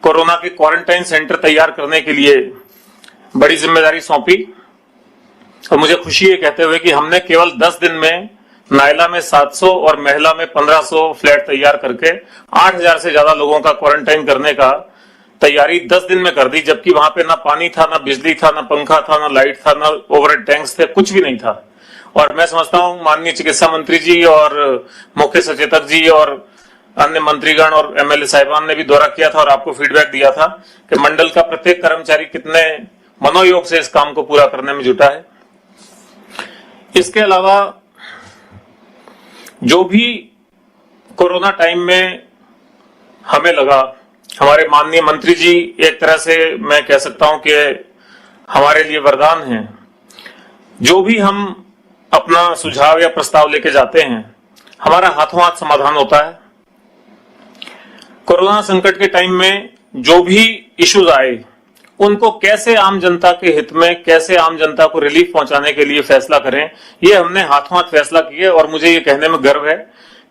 Corona के quarantine centre तैयार करने के लिए बड़ी जिम्मेदारी सौंपी और मुझे खुशी है कहते हुए कि हमने केवल 10 दिन में नायला में 700 और महिला में 1500 फ्लैट तैयार करके 8000 से ज्यादा लोगों का क्वारंटाइन करने का तैयारी 10 दिन में कर दी, जबकि वहां पे ना पानी था, ना बिजली था, ना पंखा था, ना लाइट था, ना ओवरहेड टैंक्स थे, कुछ भी नहीं था। और मैं समझता हूं माननीय चिकित्सा मंत्री जी और मुख्य सचेतक जी और अन्य मंत्रीगण और एमएलए साहिबान ने भी दौरा किया था और आपको फीडबैक दिया था कि मंडल का प्रत्येक कर्मचारी कितने मनोयोग से इस काम को पूरा करने में जुटा है। इसके अलावा जो भी कोरोना टाइम में हमें लगा, हमारे माननीय मंत्री जी एक तरह से मैं कह सकता हूं कि हमारे लिए वरदान हैं। जो भी हम अपना सुझाव या प्रस्ताव लेके जाते हैं, हमारा हाथों हाथ समाधान होता है। कोरोना संकट के टाइम में जो भी इश्यूज आए, उनको कैसे आम जनता के हित में, कैसे आम जनता को रिलीफ पहुंचाने के लिए फैसला करें, ये हमने हाथों हाथ फैसला किए। और मुझे ये कहने में गर्व है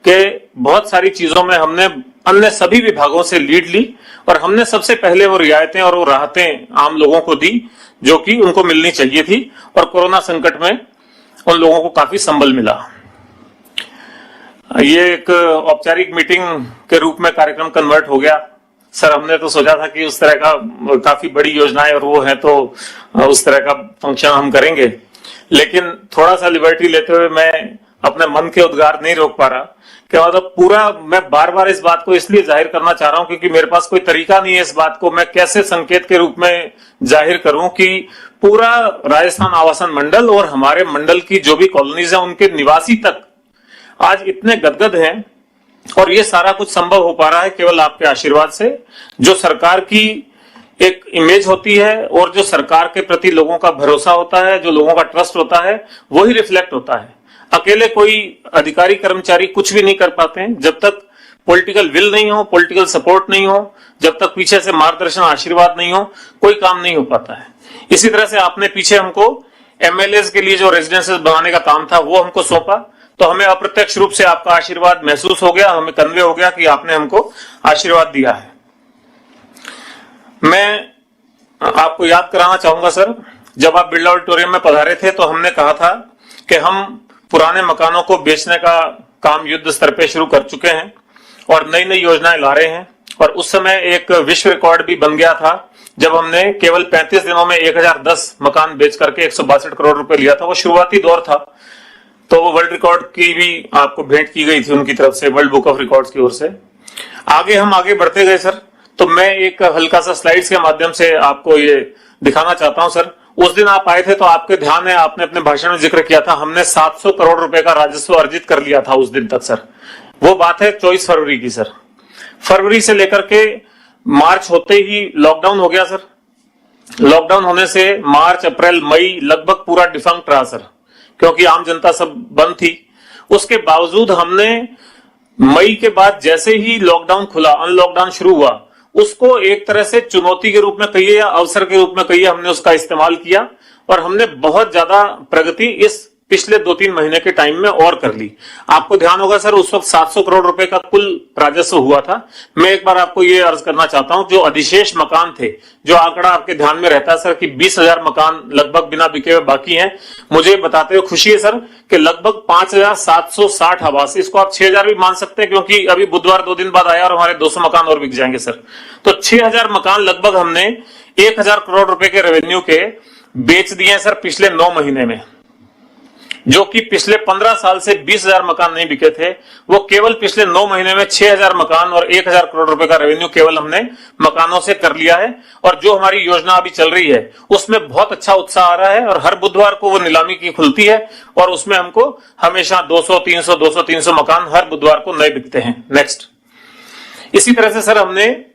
कि बहुत सारी चीजों में हमने अन्य सभी विभागों से लीड ली और हमने सबसे पहले वो रियायतें और वो राहतें आम लोगों को दी जो कि उनको मिलनी चाहिए थी। और कोरोना संकट में उन लोगों को काफी संबल मिला। ये एक औपचारिक मीटिंग के रूप में कार्यक्रम कन्वर्ट हो गया। सर, हमने तो सोचा था कि उस तरह का काफी बड़ी योजनाएं और वो है तो उस तरह का फंक्शन हम करेंगे, लेकिन थोड़ा सा लिबर्टी लेते हुए मैं अपने मन के उद्गार नहीं रोक पा रहा। क्या मतलब पूरा मैं बार बार इस बात को इसलिए जाहिर करना चाह रहा हूं क्योंकि मेरे पास कोई तरीका नहीं है इस बात को मैं कैसे संकेत के रूप में जाहिर करूं कि पूरा राजस्थान आवासन मंडल और हमारे मंडल की जो भी कॉलोनीज है उनके निवासी तक आज इतने गदगद हैं। और ये सारा कुछ संभव हो पा रहा है केवल आपके आशीर्वाद से। जो सरकार की एक इमेज होती है और जो सरकार के प्रति लोगों का भरोसा होता है, जो लोगों का ट्रस्ट होता है, वही रिफ्लेक्ट होता है। अकेले कोई अधिकारी कर्मचारी कुछ भी नहीं कर पाते हैं। जब तक पॉलिटिकल विल नहीं हो, पॉलिटिकल सपोर्ट नहीं हो, जब तक पीछे से मार्गदर्शन आशीर्वाद नहीं हो, कोई काम नहीं हो पाता है। इसी तरह से आपने पीछे हमको एमएलए के लिए जो रेजिडेंसेस बनाने का काम था वो हमको सौंपा, तो हमें अप्रत्यक्ष रूप से आपका आशीर्वाद महसूस हो गया, हमें कन्वे हो गया कि आपने हमको आशीर्वाद दिया है। मैं आपको याद कराना चाहूंगा सर, जब आप बिरला ऑडिटोरियम में पधारे थे तो हमने कहा था कि हम पुराने मकानों को बेचने का काम युद्ध स्तर पे शुरू कर चुके हैं और नई नई योजनाएं ला रहे हैं। और उस समय एक विश्व रिकॉर्ड भी बन गया था जब हमने केवल 35 दिनों में 1010 मकान बेच करके 162 करोड़ रुपए लिया था। वो शुरुआती दौर था, तो वो वर्ल्ड रिकॉर्ड की भी आपको भेंट की गई थी उनकी तरफ से, वर्ल्ड बुक ऑफ रिकॉर्ड्स की ओर से। हम आगे बढ़ते गए सर, तो मैं एक हल्का सा स्लाइड्स के माध्यम से आपको ये दिखाना चाहता हूं सर। उस दिन आप आए थे तो आपके ध्यान है, आपने अपने भाषण में जिक्र किया था, हमने 700 करोड़ रुपए का राजस्व अर्जित कर लिया था उस दिन तक सर। वो बात है 24 फरवरी की सर। फरवरी से लेकर के मार्च होते ही लॉकडाउन हो गया सर। लॉकडाउन होने से मार्च, अप्रैल, मई लगभग पूरा डिफंक्ट रहा सर, क्योंकि आम जनता सब बंद थी। उसके बावजूद हमने मई के बाद जैसे ही लॉकडाउन खुला, अनलॉकडाउन शुरू हुआ, उसको एक तरह से चुनौती के रूप में कहिए या अवसर के रूप में कहिए, हमने उसका इस्तेमाल किया और हमने बहुत ज्यादा प्रगति इस पिछले 2-3 महीने के टाइम में और कर ली। आपको ध्यान होगा सर, उस वक्त 700 करोड़ रुपए का कुल राजस्व हुआ था। मैं एक बार आपको ये अर्ज करना चाहता हूं, जो अधिशेष मकान थे, जो आंकड़ा आपके ध्यान में रहता है सर कि 20,000 मकान लगभग बिना बिके हुए बाकी हैं, मुझे बताते हुए खुशी है सर कि लगभग 5,760 आवास, इसको आप 6,000 भी मान सकते हैं क्योंकि अभी बुधवार 2 दिन बाद आया और हमारे 200 मकान और बिक जाएंगे सर। तो 6,000 मकान लगभग हमने 1,000 करोड़ रुपए के रेवेन्यू के बेच दिए सर पिछले 9 महीने में, जो कि पिछले 15 साल से 20,000 मकान नहीं बिके थे। वो केवल पिछले 9 महीने में 6,000 मकान और 1,000 करोड़ रुपए का रेवेन्यू केवल हमने मकानों से कर लिया है। और जो हमारी योजना अभी चल रही है उसमें बहुत अच्छा उत्साह आ रहा है और हर बुधवार को वो नीलामी की खुलती है और उसमें हमको हमेशा 200-300 मकान हर बुधवार को नए बिकते हैं। नेक्स्ट, इसी तरह से सर हमने,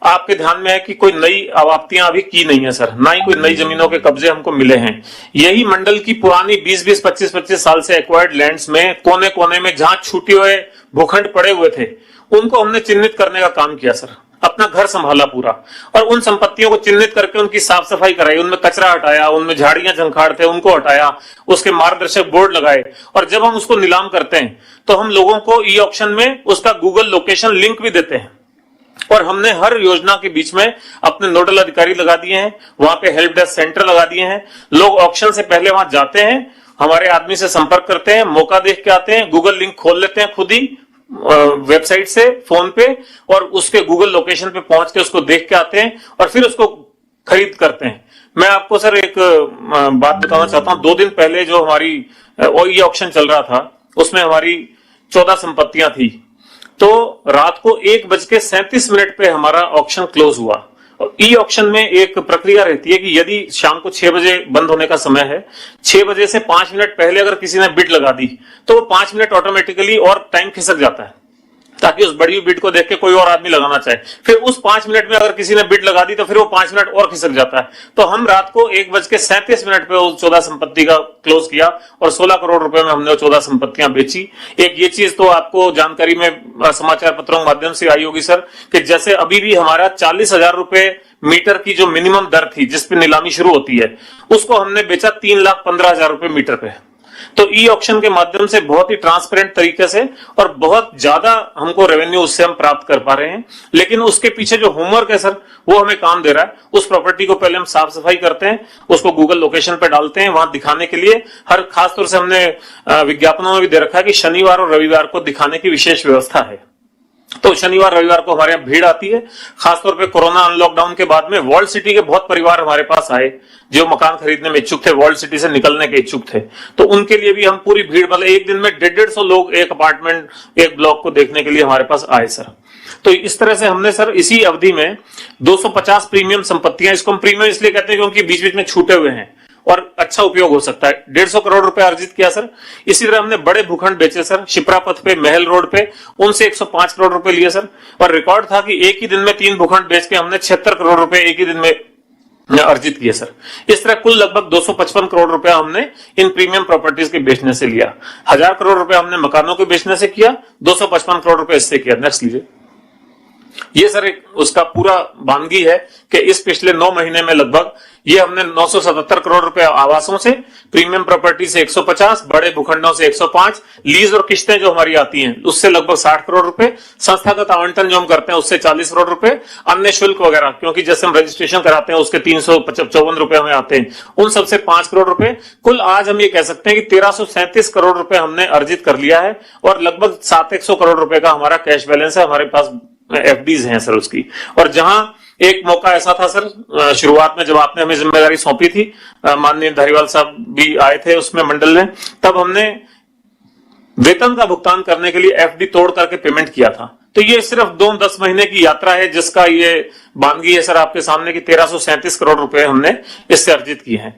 आपके ध्यान में है कि कोई नई आवाप्तियां अभी की नहीं है सर, ना ही कोई नई जमीनों के कब्जे हमको मिले हैं। यही मंडल की पुरानी 20-20, 25-25 साल से एक्वायर्ड लैंड्स में कोने कोने में जहां छूटे हुए भूखंड पड़े हुए थे, उनको हमने चिन्हित करने का काम किया सर। अपना घर संभाला पूरा और उन संपत्तियों को चिन्हित करके उनकी साफ सफाई कराई, उनमें कचरा हटाया, उनमें झाड़ियां झंखाड़ थे उनको हटाया, उसके मार्गदर्शक बोर्ड लगाए। और जब हम उसको नीलाम करते हैं तो हम लोगों को ई ऑक्शन में उसका गूगल लोकेशन लिंक भी देते हैं और हमने हर योजना के बीच में अपने नोडल अधिकारी लगा दिए हैं, वहां पे हेल्प डेस्क सेंटर लगा दिए हैं। लोग ऑक्शन से पहले वहां जाते हैं, हमारे आदमी से संपर्क करते हैं, मौका देख के आते हैं, गूगल लिंक खोल लेते हैं खुद ही वेबसाइट से फोन पे, और उसके गूगल लोकेशन पे पहुंच के उसको देख के आते हैं और फिर उसको खरीद करते हैं। मैं आपको सर एक बात बताना चाहता हूं। 2 दिन पहले जो हमारी ये ऑक्शन चल रहा था, उसमें हमारी 14 संपत्तियां थी। तो रात को 1:37 पे हमारा ऑक्शन क्लोज हुआ। ई ऑक्शन में एक प्रक्रिया रहती है कि यदि शाम को 6 बजे बंद होने का समय है, 6 बजे से 5 मिनट पहले अगर किसी ने बिड लगा दी तो वो 5 मिनट ऑटोमेटिकली और टाइम खिसक जाता है, ताकि उस बड़ी बिड को देख के कोई और आदमी लगाना चाहे। फिर उस 5 मिनट में अगर किसी ने बिड लगा दी तो फिर वो 5 मिनट और खिसक जाता है। तो हम रात को 1:37 पे उस 14 संपत्ति का क्लोज किया और 16 करोड़ रुपए में हमने वो 14 संपत्तियां बेची। एक ये चीज तो आपको जानकारी में समाचार पत्रों के माध्यम से आई होगी सर, कि जैसे अभी भी हमारा 40,000 रुपए मीटर की जो मिनिमम दर थी जिसपे नीलामी शुरू होती है, उसको हमने बेचा 3,15,000 रुपए मीटर पे। तो ई ऑक्शन के माध्यम से बहुत ही ट्रांसपेरेंट तरीके से और बहुत ज्यादा हमको रेवेन्यू उससे हम प्राप्त कर पा रहे हैं। लेकिन उसके पीछे जो होमवर्क है सर, वो हमें काम दे रहा है। उस प्रॉपर्टी को पहले हम साफ सफाई करते हैं, उसको गूगल लोकेशन पे डालते हैं, वहां दिखाने के लिए हर खासतौर से हमने विज्ञापनों में भी दे रखा है कि शनिवार और रविवार को दिखाने की विशेष व्यवस्था है। तो शनिवार रविवार को हमारे यहाँ भीड़ आती है। खासतौर पे कोरोना अनलॉकडाउन के बाद में वर्ल्ड सिटी के बहुत परिवार हमारे पास आए जो मकान खरीदने में इच्छुक थे, वर्ल्ड सिटी से निकलने के इच्छुक थे। तो उनके लिए भी हम पूरी भीड़, मतलब एक दिन में 150 लोग एक अपार्टमेंट, एक ब्लॉक को देखने के लिए हमारे पास आए सर। तो इस तरह से हमने सर इसी अवधि में 250 प्रीमियम संपत्तियां, इसको हम प्रीमियम इसलिए कहते हैं क्योंकि बीच बीच में छूटे हुए हैं और अच्छा उपयोग हो सकता है, 150 करोड़ रुपए अर्जित किया सर। इसी तरह हमने बड़े भूखंड बेचे सर, शिप्रा पथ पे, महल रोड पे, उनसे 105 करोड़ रुपए लिए सर। और रिकॉर्ड था कि एक ही दिन में 3 भूखंड बेच के हमने 76 करोड़ रुपए एक ही दिन में अर्जित किए सर। इस तरह कुल लगभग 255 करोड़ रुपया हमने इन प्रीमियम प्रॉपर्टीज के बेचने से लिया। 1000 करोड़ रुपया हमने मकानों के बेचने से किया, 255 करोड़ रुपए इससे किया। नेक्स्ट लीजिए। ये सर एक उसका पूरा वानगी है कि इस पिछले 9 महीने में लगभग ये हमने 977 करोड़ रुपए आवासों से, प्रीमियम प्रॉपर्टी से 150, बड़े भूखंडों से 105, लीज और किस्तें जो हमारी आती हैं उससे लगभग 60 करोड़ रुपए, संस्थागत आवंटन जो हम करते हैं उससे 40 करोड़ रुपए, अन्य शुल्क वगैरह क्योंकि जैसे हम रजिस्ट्रेशन कराते हैं उसके 354 रुपए हमें आते हैं, उन सबसे 5 करोड़ रुपए। कुल आज हम ये कह सकते हैं कि 1337 करोड़ रुपए हमने अर्जित कर लिया है और लगभग 700 करोड़ रुपए का हमारा कैश बैलेंस है, हमारे पास एफडीज हैं सर उसकी। और जहां एक मौका ऐसा था सर, शुरुआत में जब आपने हमें जिम्मेदारी सौंपी थी, माननीय धारीवाल साहब भी आए थे उसमें मंडल में, तब हमने वेतन का भुगतान करने के लिए एफडी तोड़ करके पेमेंट किया था। तो ये सिर्फ 2-10 महीने की यात्रा है जिसका ये वानगी है सर आपके सामने की 1337 करोड़ रुपए हमने इससे अर्जित किए हैं।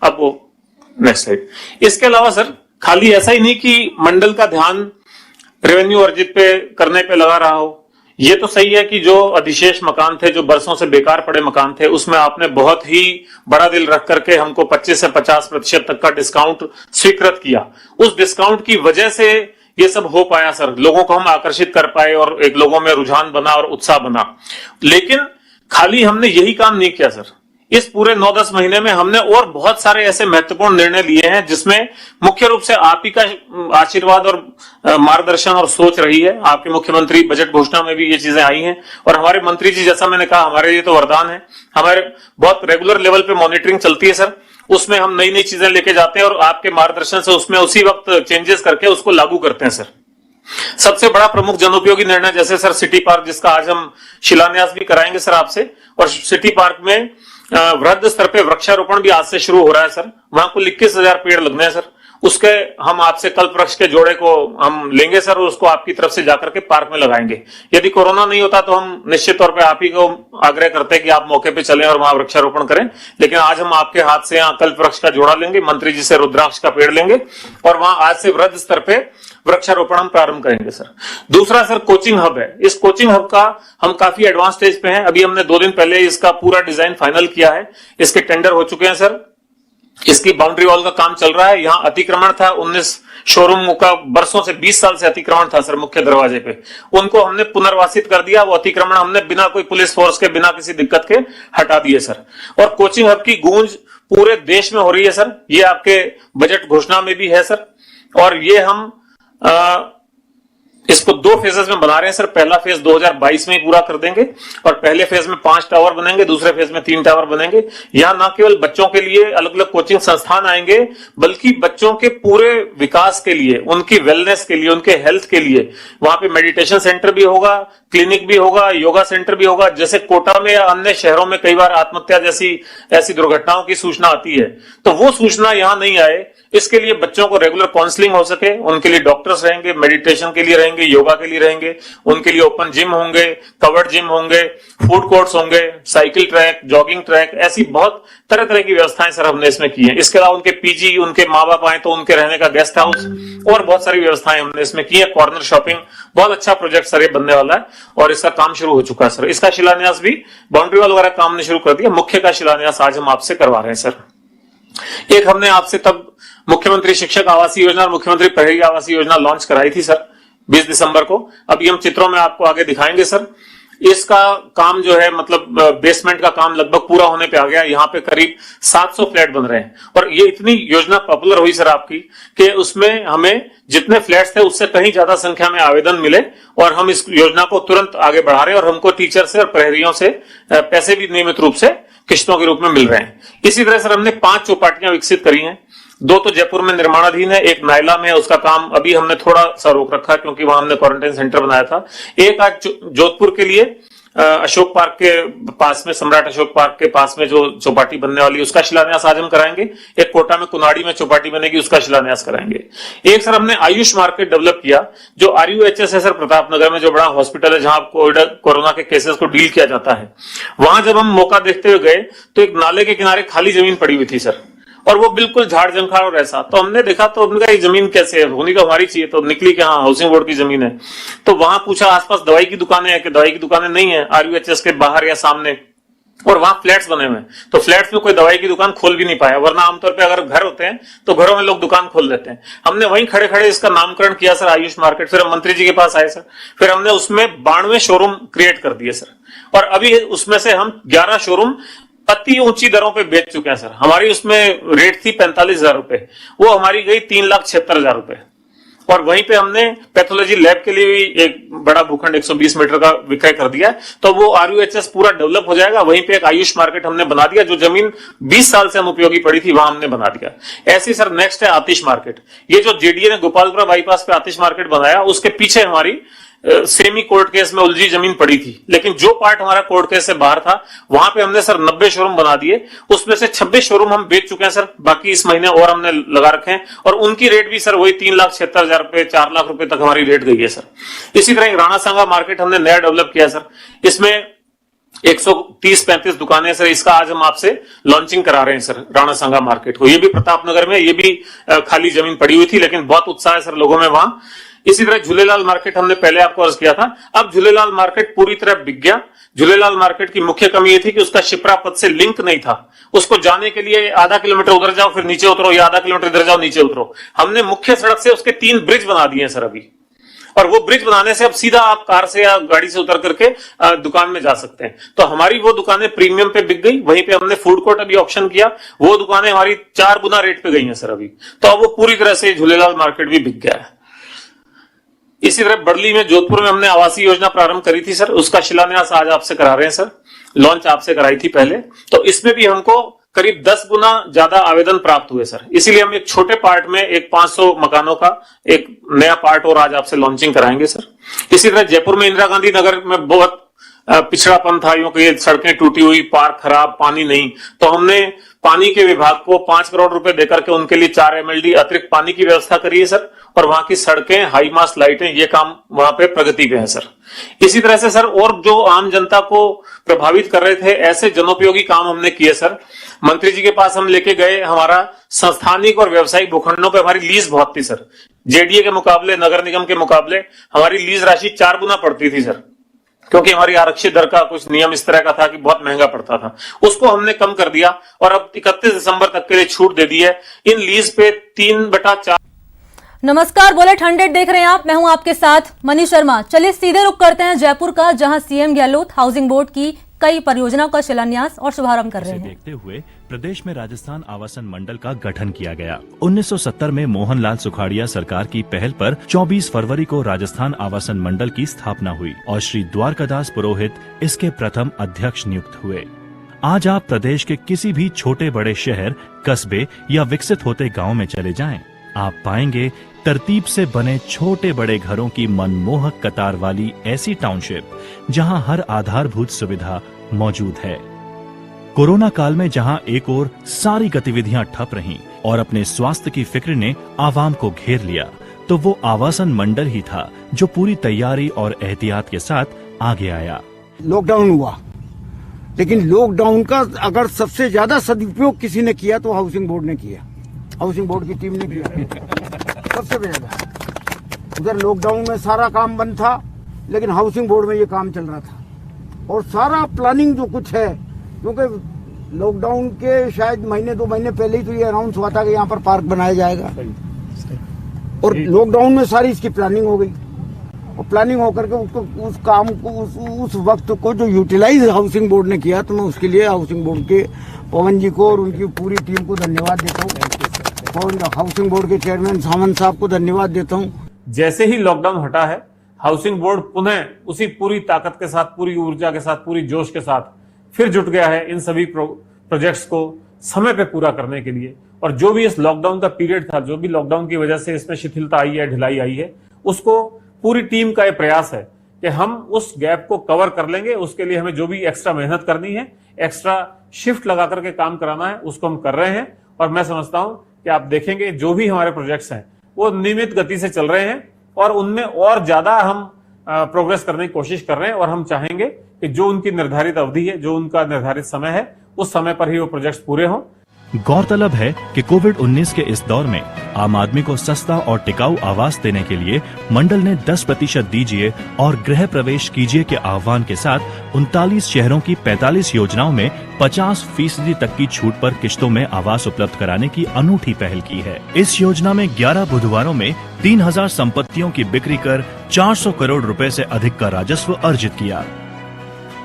अब वो नेक्स्ट स्लाइड। इसके अलावा सर खाली ऐसा ही नहीं कि मंडल का ध्यान रेवेन्यू अर्जित पे करने पे लगा रहा हो, ये तो सही है कि जो अधिशेष मकान थे, जो बरसों से बेकार पड़े मकान थे, उसमें आपने बहुत ही बड़ा दिल रख करके हमको 25 से 50% तक का डिस्काउंट स्वीकृत किया। उस डिस्काउंट की वजह से ये सब हो पाया सर, लोगों को हम आकर्षित कर पाए और एक लोगों में रुझान बना और उत्साह बना। लेकिन खाली हमने यही काम नहीं किया सर, इस पूरे 9-10 महीने में हमने और बहुत सारे ऐसे महत्वपूर्ण निर्णय लिए हैं जिसमें मुख्य रूप से आप ही का आशीर्वाद और मार्गदर्शन और सोच रही है। आपके मुख्यमंत्री बजट घोषणा में भी ये चीजें आई हैं और हमारे मंत्री जी, जैसा मैंने कहा, हमारे लिए तो वरदान है। हमारे बहुत रेगुलर लेवल पे मॉनिटरिंग चलती है सर, उसमें हम नई नई चीजें लेके जाते हैं और आपके मार्गदर्शन से उसमें उसी वक्त चेंजेस करके उसको लागू करते हैं सर। सबसे बड़ा प्रमुख जनोपयोगी निर्णय जैसे सर सिटी पार्क, जिसका आज हम शिलान्यास भी कराएंगे सर आपसे, और सिटी पार्क में वृहद स्तर पे वृक्षारोपण भी आज से शुरू हो रहा है सर। वहां कुल 21,000 पेड़ लगने हैं सर। उसके हम आपसे कल्प वृक्ष के जोड़े को हम लेंगे सर और उसको आपकी तरफ से जाकर के पार्क में लगाएंगे। यदि कोरोना नहीं होता तो हम निश्चित तौर पे आप ही को आग्रह करते हैं कि आप मौके पे चलें और वहां वृक्षारोपण करें, लेकिन आज हम आपके हाथ से यहाँ कल्प वृक्ष का जोड़ा लेंगे, मंत्री जी से रुद्राक्ष का पेड़ लेंगे और वहां आज से वृहद स्तर पे वृक्षारोपण हम प्रारंभ करेंगे सर। दूसरा सर कोचिंग हब है। इस कोचिंग हब का हम काफी एडवांस स्टेज पे हैं। अभी हमने 2 दिन पहले इसका पूरा डिजाइन फाइनल किया है, इसके टेंडर हो चुके हैं सर। इसकी बाउंड्री वॉल का काम चल रहा है। यहाँ अतिक्रमण था 19 शोरूम का, बरसों से 20 साल से अतिक्रमण था सर मुख्य दरवाजे पे, उनको हमने पुनर्वासित कर दिया। वो अतिक्रमण हमने बिना कोई पुलिस फोर्स के, बिना किसी दिक्कत के हटा दिए सर। और कोचिंग हब की गूंज पूरे देश में हो रही है सर, ये आपके बजट घोषणा में भी है सर। और ये हम इसको 2 फेजेस में बना रहे हैं सर। पहला फेज 2022 में ही पूरा कर देंगे और पहले फेज में 5 टावर बनेंगे, दूसरे फेज में 3 टावर बनेंगे। यहां न केवल बच्चों के लिए अलग अलग कोचिंग संस्थान आएंगे, बल्कि बच्चों के पूरे विकास के लिए, उनकी वेलनेस के लिए, उनके हेल्थ के लिए वहां पे मेडिटेशन सेंटर भी होगा, क्लिनिक भी होगा, योगा सेंटर भी होगा। जैसे कोटा में या अन्य शहरों में कई बार आत्महत्या जैसी ऐसी दुर्घटनाओं की सूचना आती है, तो वो सूचना यहां नहीं आए, इसके लिए बच्चों को रेगुलर काउंसलिंग हो सके, उनके लिए डॉक्टर्स रहेंगे, मेडिटेशन के लिए रहेंगे, योगा के लिए रहेंगे, उनके लिए ओपन जिम होंगे, कवर्ड जिम होंगे, फूड कोर्ट्स होंगे, साइकिल ट्रैक, जॉगिंग ट्रैक, ऐसी बहुत तरह तरह की व्यवस्थाएं सर हमने इसमें की हैं। इसके अलावा उनके पीजी, उनके माँ बाप आए तो उनके रहने का गेस्ट हाउस और बहुत सारी व्यवस्थाएं हमने इसमें की है। कॉर्नर शॉपिंग, बहुत अच्छा प्रोजेक्ट सर ये बनने वाला है और इसका काम शुरू हो चुका है सर। इसका शिलान्यास भी, बाउंड्री वॉल वगैरह काम ने शुरू कर दिया। मुख्य का शिलान्यास आज हम आपसे करवा रहे हैं सर। एक हमने आपसे तब मुख्यमंत्री शिक्षक आवासीय योजना और मुख्यमंत्री प्रहरी आवासीय योजना लॉन्च कराई थी सर 20 दिसंबर को। अभी हम चित्रों में आपको आगे दिखाएंगे सर। इसका काम जो है, मतलब बेसमेंट का काम लगभग पूरा होने पे आ गया। यहाँ पे करीब 700 फ्लैट बन रहे हैं और ये इतनी योजना पॉपुलर हुई सर आपकी कि उसमें हमें जितने फ्लैट्स थे उससे कहीं ज्यादा संख्या में आवेदन मिले और हम इस योजना को तुरंत आगे बढ़ा रहे हैं और हमको टीचर से और प्रहरियों से पैसे भी नियमित रूप से किस्तों के रूप में मिल रहे हैं। इसी तरह सर हमने 5 चौपाटियां विकसित करी हैं। 2 तो जयपुर में निर्माणाधीन है, एक नायला में है, उसका काम अभी हमने थोड़ा सा रोक रखा क्योंकि वहां हमने क्वारंटाइन सेंटर बनाया था। एक आज जोधपुर के लिए अशोक पार्क के पास में, सम्राट अशोक पार्क के पास में जो चौपाटी बनने वाली है उसका शिलान्यास आज हम कराएंगे। एक कोटा में कुनाड़ी में चौपाटी बनेगी, उसका शिलान्यास कराएंगे। एक सर हमने आयुष मार्केट डेवलप किया जो RUHS है सर प्रतापनगर में, जो बड़ा हॉस्पिटल है जहां कोरोना के केसेस को डील किया जाता है। वहां जब हम मौका देखते हुए गए तो एक नाले के किनारे खाली जमीन पड़ी हुई थी सर और वो बिल्कुल झाड़ जंखाड़ और ऐसा। तो हमने देखा तो उनका ये जमीन कैसे है, होनी तो हमारी चाहिए। तो निकली कि हाँ हाउसिंग बोर्ड की जमीन है। तो वहां पूछा आसपास दवाई की दुकानें हैं कि दवाई की दुकानें नहीं है RUHS के बाहर या सामने, और वहां फ्लैट्स बने हुए हैं। तो फ्लैट्स में कोई दवाई की दुकान खोल भी नहीं पाया, वरना आमतौर पे अगर घर होते हैं तो घरों में लोग दुकान खोल देते हैं। हमने वहीं खड़े खड़े इसका नामकरण किया सर आयुष मार्केट। फिर हम मंत्री जी के पास आए सर, फिर हमने उसमें 92 शोरूम क्रिएट कर दिए सर और अभी उसमें से हम 11 शोरूम अति ऊंची दरों पे बेच चुके हैं सर। हमारी उसमें रेट थी 45,000 रुपए, वो हमारी गई 3,76,000 रुपए। और वहीं पे हमने पैथोलॉजी लैब के लिए भी एक बड़ा भूखंड 120 मीटर का विक्रय कर दिया, तो वो RUHS पूरा डेवलप हो जाएगा। वहीं पे एक आयुष मार्केट हमने बना दिया, जो जमीन 20 साल से हम उपयोगी पड़ी थी वहां हमने बना दिया। ऐसी सर नेक्स्ट है आतिश मार्केट। ये जो JDA ने गोपालपुरा बाईपास पे आतिश मार्केट बनाया, उसके पीछे हमारी सेमी कोर्ट केस में उलझी जमीन पड़ी थी, लेकिन जो पार्ट हमारा कोर्ट केस से बाहर था वहां पे हमने सर 90 शोरूम बना दिए। उसमें से 26 शोरूम हम बेच चुके हैं सर, बाकी इस महीने और हमने लगा रखे हैं और उनकी रेट भी सर वही 3,76,000 रुपए, 4 लाख रुपए तक हमारी रेट गई है सर। इसी तरह एक राणा सांगा मार्केट हमने नया डेवलप किया सर। इसमें 130-35 दुकानें सर। इसका आज हम आपसे लॉन्चिंग करा रहे हैं सर राणा सांगा मार्केट को। ये भी प्रतापनगर में, ये भी खाली जमीन पड़ी हुई थी, लेकिन बहुत उत्साह है सर लोगों में वहां। इसी तरह झूलेलाल मार्केट हमने पहले आपको अर्ज किया था, अब झूलेलाल मार्केट पूरी तरह बिक गया। झूलेलाल मार्केट की मुख्य कमी ये थी कि उसका शिप्रा पथ से लिंक नहीं था। उसको जाने के लिए आधा किलोमीटर उधर जाओ फिर नीचे उतरो, या आधा किलोमीटर इधर जाओ नीचे उतरो। हमने मुख्य सड़क से उसके 3 ब्रिज बना दिए हैं सर अभी, और वो ब्रिज बनाने से अब सीधा आप कार से या गाड़ी से उतर करके दुकान में जा सकते हैं। तो हमारी वो दुकानें प्रीमियम पे बिक गई। वहीं पे हमने फूड कोर्ट अभी ऑप्शन किया, वो दुकानें हमारी 4 गुना रेट पे गई हैं सर अभी। तो अब वो पूरी तरह से झूलेलाल मार्केट भी बिक गया है। इसी तरह बड़ली में, जोधपुर में हमने आवासीय योजना प्रारंभ करी थी सर, उसका शिलान्यास आज आपसे करा रहे हैं सर। लॉन्च आपसे कराई थी पहले, तो इसमें भी हमको करीब 10 गुना ज्यादा आवेदन प्राप्त हुए सर। इसीलिए हम एक छोटे पार्ट में एक 500 मकानों का एक नया पार्ट और आज आपसे लॉन्चिंग कराएंगे सर। इसी तरह जयपुर में इंदिरा गांधी नगर में बहुत पिछड़ापन था, यूं कि सड़कें टूटी हुई, पार्क खराब, पानी नहीं। तो हमने पानी के विभाग को 5 करोड़ रुपए देकर के उनके लिए 4 MLD अतिरिक्त पानी की व्यवस्था करी है सर। और वहां की सड़कें, हाई मास्ट लाइटें, ये काम वहां पे प्रगति पे है सर। इसी तरह से सर और जो आम जनता को प्रभावित कर रहे थे ऐसे जनोपयोगी काम हमने किए सर। मंत्री जी के पास हम लेके गए, हमारा संस्थानिक और व्यवसायिक भूखंडों पे हमारी लीज बहुत थी सर। JDA के मुकाबले, नगर निगम के मुकाबले हमारी लीज राशि 4 गुना पड़ती थी सर, क्योंकि हमारी आरक्षित दर का कुछ नियम इस तरह का था कि बहुत महंगा पड़ता था। उसको हमने कम कर दिया और अब 31 दिसंबर तक के लिए छूट दे दी है। इन लीज पे 3/4। नमस्कार, बुलेट 100 देख रहे हैं आप, मैं हूं आपके साथ मनीष शर्मा। चलिए सीधे रुख करते हैं जयपुर का, जहां CM गहलोत हाउसिंग बोर्ड की कई परियोजनाओं का शिलान्यास और शुभारंभ कर रहे हैं। देखते हुए प्रदेश में राजस्थान आवासन मंडल का गठन किया गया। 1970 में मोहनलाल सुखाड़िया सरकार की पहल पर 24 फरवरी को राजस्थान आवासन मंडल की स्थापना हुई और श्री द्वारकादास पुरोहित इसके प्रथम अध्यक्ष नियुक्त हुए। आज आप प्रदेश के किसी भी छोटे बड़े शहर, कस्बे या विकसित होते गांव में चले जाएं, आप पाएंगे तरतीब से बने छोटे बड़े घरों की मनमोहक कतार वाली ऐसी टाउनशिप जहां हर आधारभूत सुविधा मौजूद है। कोरोना काल में जहां एक ओर सारी गतिविधियां ठप रहीं और अपने स्वास्थ्य की फिक्र ने आवाम को घेर लिया, तो वो आवासन मंडल ही था जो पूरी तैयारी और एहतियात के साथ आगे आया। लॉकडाउन हुआ, लेकिन लॉकडाउन का अगर सबसे ज्यादा सदुपयोग किसी ने किया तो हाउसिंग बोर्ड ने किया, हाउसिंग बोर्ड की टीम ने किया सबसे ज्यादा। उधर लॉकडाउन में सारा काम बंद था, लेकिन हाउसिंग बोर्ड में ये काम चल रहा था और सारा प्लानिंग जो कुछ है, क्योंकि लॉकडाउन के शायद महीने 2 महीने पहले ही तो ये अनाउंस हुआ था कि यहाँ पर पार्क बनाया जाएगा और लॉकडाउन में सारी इसकी प्लानिंग हो गई और प्लानिंग होकर के उसको उस काम को उस वक्त को जो यूटिलाइज हाउसिंग बोर्ड ने किया, तो मैं उसके लिए हाउसिंग बोर्ड के पवन जी को और उनकी पूरी टीम को धन्यवाद देता हूँ और हाउसिंग बोर्ड के चेयरमैन सामंत साहब को धन्यवाद देता हूँ। जैसे ही लॉकडाउन हटा है, हाउसिंग बोर्ड पुनः उसी पूरी ताकत के साथ, पूरी ऊर्जा के साथ, पूरी जोश के साथ फिर जुट गया है इन सभी प्रोजेक्ट्स को समय पे पूरा करने के लिए। और जो भी इस लॉकडाउन का पीरियड था, जो भी लॉकडाउन की वजह से इसमें शिथिलता आई है, ढिलाई आई है, उसको पूरी टीम का ये प्रयास है कि हम उस गैप को कवर कर लेंगे। उसके लिए हमें जो भी एक्स्ट्रा मेहनत करनी है, एक्स्ट्रा शिफ्ट लगा करके काम कराना है, उसको हम कर रहे हैं। और मैं समझता हूं कि आप देखेंगे जो भी हमारे प्रोजेक्ट्स हैं वो नियमित गति से चल रहे हैं और उनमें और ज्यादा हम प्रोग्रेस करने की कोशिश कर रहे हैं। और हम चाहेंगे कि जो उनकी निर्धारित अवधि है, जो उनका निर्धारित समय है, उस समय पर ही वो प्रोजेक्ट्स पूरे हों। गौरतलब है कि कोविड-19 के इस दौर में आम आदमी को सस्ता और टिकाऊ आवास देने के लिए मंडल ने 10% दीजिए और गृह प्रवेश कीजिए के आह्वान के साथ 39 शहरों की 45 योजनाओं में 50% तक की छूट पर किश्तों में आवास उपलब्ध कराने की अनूठी पहल की है। इस योजना में 11 बुधवारों में 3000 संपत्तियों की बिक्री कर 400 करोड़ रुपए से अधिक का राजस्व अर्जित किया।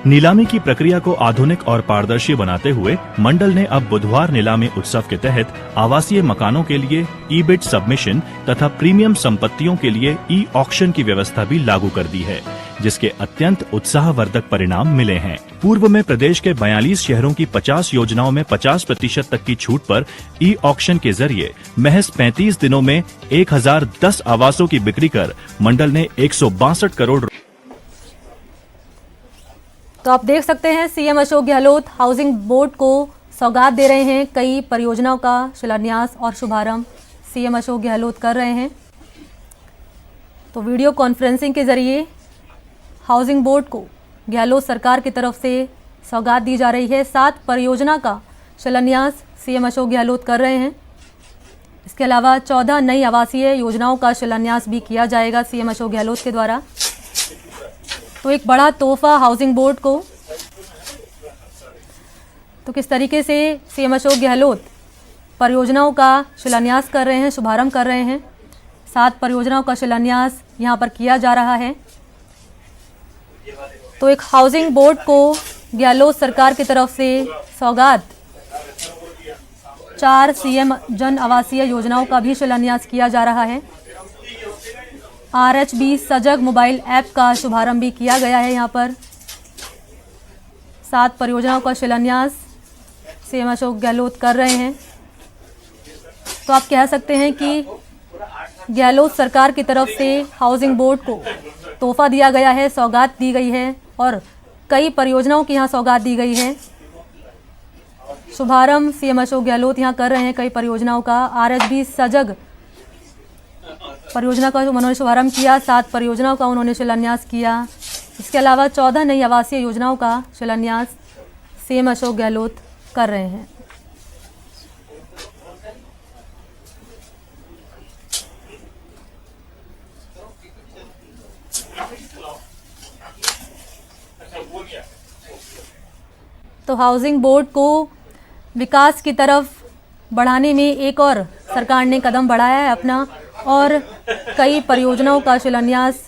नीलामी की प्रक्रिया को आधुनिक और पारदर्शी बनाते हुए मंडल ने अब बुधवार नीलामी उत्सव के तहत आवासीय मकानों के लिए ई-बिड सबमिशन तथा प्रीमियम संपत्तियों के लिए ई-ऑक्शन की व्यवस्था भी लागू कर दी है, जिसके अत्यंत उत्साहवर्धक परिणाम मिले हैं। पूर्व में प्रदेश के 42 शहरों की 50 योजनाओं में 50% तक की छूट पर ई-ऑक्शन के जरिए महज 35 दिनों में 1010 आवासों की बिक्री कर मंडल ने 162 करोड़। तो आप देख सकते हैं CM Ashok Gehlot housing board को सौगात दे रहे हैं। कई परियोजनाओं का शिलान्यास और शुभारंभ सीएम अशोक गहलोत कर रहे हैं। तो वीडियो कॉन्फ्रेंसिंग के जरिए हाउसिंग बोर्ड को गहलोत सरकार की तरफ से सौगात दी जा रही है। 7 परियोजना का शिलान्यास सीएम अशोक गहलोत कर रहे हैं। इसके अलावा 14 नई आवासीय योजनाओं का शिलान्यास भी किया जाएगा सीएम अशोक गहलोत के द्वारा। तो एक बड़ा तोहफा हाउसिंग बोर्ड को। तो किस तरीके से सीएम अशोक गहलोत परियोजनाओं का शिलान्यास कर रहे हैं, शुभारंभ कर रहे हैं। 7 परियोजनाओं का शिलान्यास यहां पर किया जा रहा है। तो एक हाउसिंग बोर्ड को गहलोत सरकार की तरफ से सौगात। 4 सीएम जन आवासीय योजनाओं का भी शिलान्यास किया जा रहा है। RHB सजग मोबाइल ऐप का शुभारंभ भी किया गया है। यहाँ पर 7 परियोजनाओं का शिलान्यास सीएम अशोक गहलोत कर रहे हैं। तो आप कह सकते हैं कि गहलोत सरकार की तरफ से हाउसिंग बोर्ड को तोहफा दिया गया है, सौगात दी गई है और कई परियोजनाओं की यहाँ सौगात दी गई है। शुभारंभ सीएम अशोक गहलोत यहाँ कर रहे हैं कई परियोजनाओं का। RHB सजग परियोजना का उन्होंने शुभारंभ किया, 7 परियोजनाओं का उन्होंने शिलान्यास किया। इसके अलावा 14 नई आवासीय योजनाओं का शिलान्यास सीएम अशोक गहलोत कर रहे हैं। तो हाउसिंग बोर्ड को विकास की तरफ बढ़ाने में एक और सरकार ने कदम बढ़ाया है अपना और कई परियोजनाओं का शिलान्यास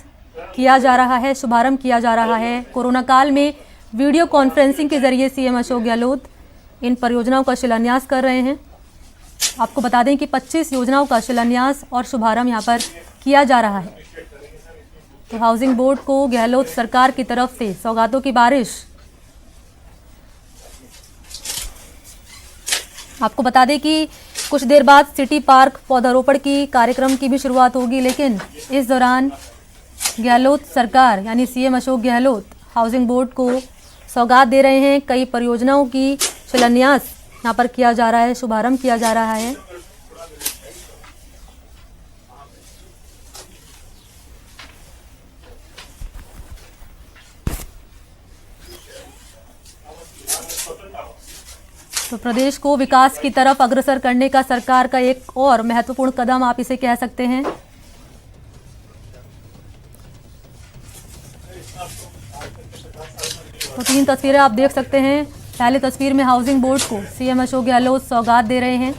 किया जा रहा है, शुभारंभ किया जा रहा है। कोरोना काल में वीडियो कॉन्फ्रेंसिंग के जरिए सीएम अशोक गहलोत इन परियोजनाओं का शिलान्यास कर रहे हैं। आपको बता दें कि 25 योजनाओं का शिलान्यास और शुभारंभ यहां पर किया जा रहा है। तो हाउसिंग बोर्ड को गहलोत सरकार की तरफ से सौगातों की बारिश। आपको बता दें कि कुछ देर बाद सिटी पार्क पौधारोपण की कार्यक्रम की भी शुरुआत होगी, लेकिन इस दौरान गहलोत सरकार यानी CM Ashok Gehlot housing board को सौगात दे रहे हैं। कई परियोजनाओं की शिलान्यास यहाँ पर किया जा रहा है, शुभारंभ किया जा रहा है। तो प्रदेश को विकास की तरफ अग्रसर करने का सरकार का एक और महत्वपूर्ण कदम आप इसे कह सकते हैं। तो 3 तस्वीरें आप देख सकते हैं। पहली तस्वीर में हाउसिंग बोर्ड को सीएम अशोक गहलोत सौगात दे रहे हैं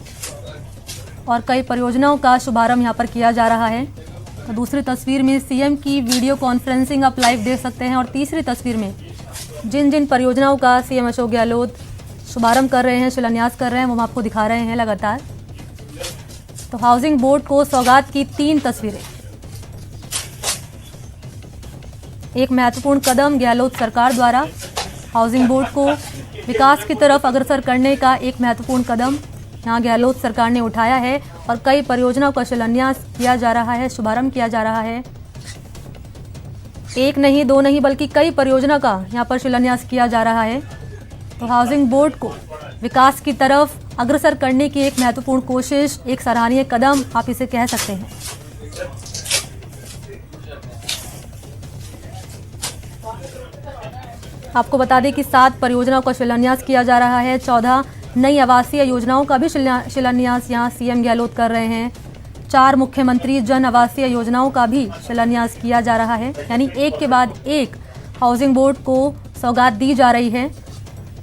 और कई परियोजनाओं का शुभारंभ यहां पर किया जा रहा है। तो दूसरी तस्वीर में सीएम की वीडियो कॉन्फ्रेंसिंग आप लाइव देख सकते हैं और तीसरी तस्वीर में जिन जिन परियोजनाओं का सीएम अशोक गहलोत शुभारंभ कर रहे हैं, शिलान्यास कर रहे हैं, वो हम आपको दिखा रहे हैं लगातार। तो हाउसिंग बोर्ड को सौगात की 3 तस्वीरें। एक महत्वपूर्ण कदम गहलोत सरकार द्वारा हाउसिंग बोर्ड को विकास की तरफ अग्रसर करने का एक महत्वपूर्ण कदम यहाँ गहलोत सरकार ने उठाया है और कई परियोजनाओं का शिलान्यास किया जा रहा है, शुभारंभ किया जा रहा है। एक नहीं, 2 नहीं, बल्कि कई परियोजना का यहाँ पर शिलान्यास किया जा रहा है। तो हाउसिंग बोर्ड को विकास की तरफ अग्रसर करने की एक महत्वपूर्ण कोशिश, एक सराहनीय कदम आप इसे कह सकते हैं। आपको बता दें कि 7 परियोजनाओं का शिलान्यास किया जा रहा है। 14 नई आवासीय योजनाओं का भी शिलान्यास यहां सीएम गहलोत कर रहे हैं। 4 मुख्यमंत्री जन आवासीय योजनाओं का भी शिलान्यास किया जा रहा है, यानी एक के बाद एक हाउसिंग बोर्ड को सौगात दी जा रही है।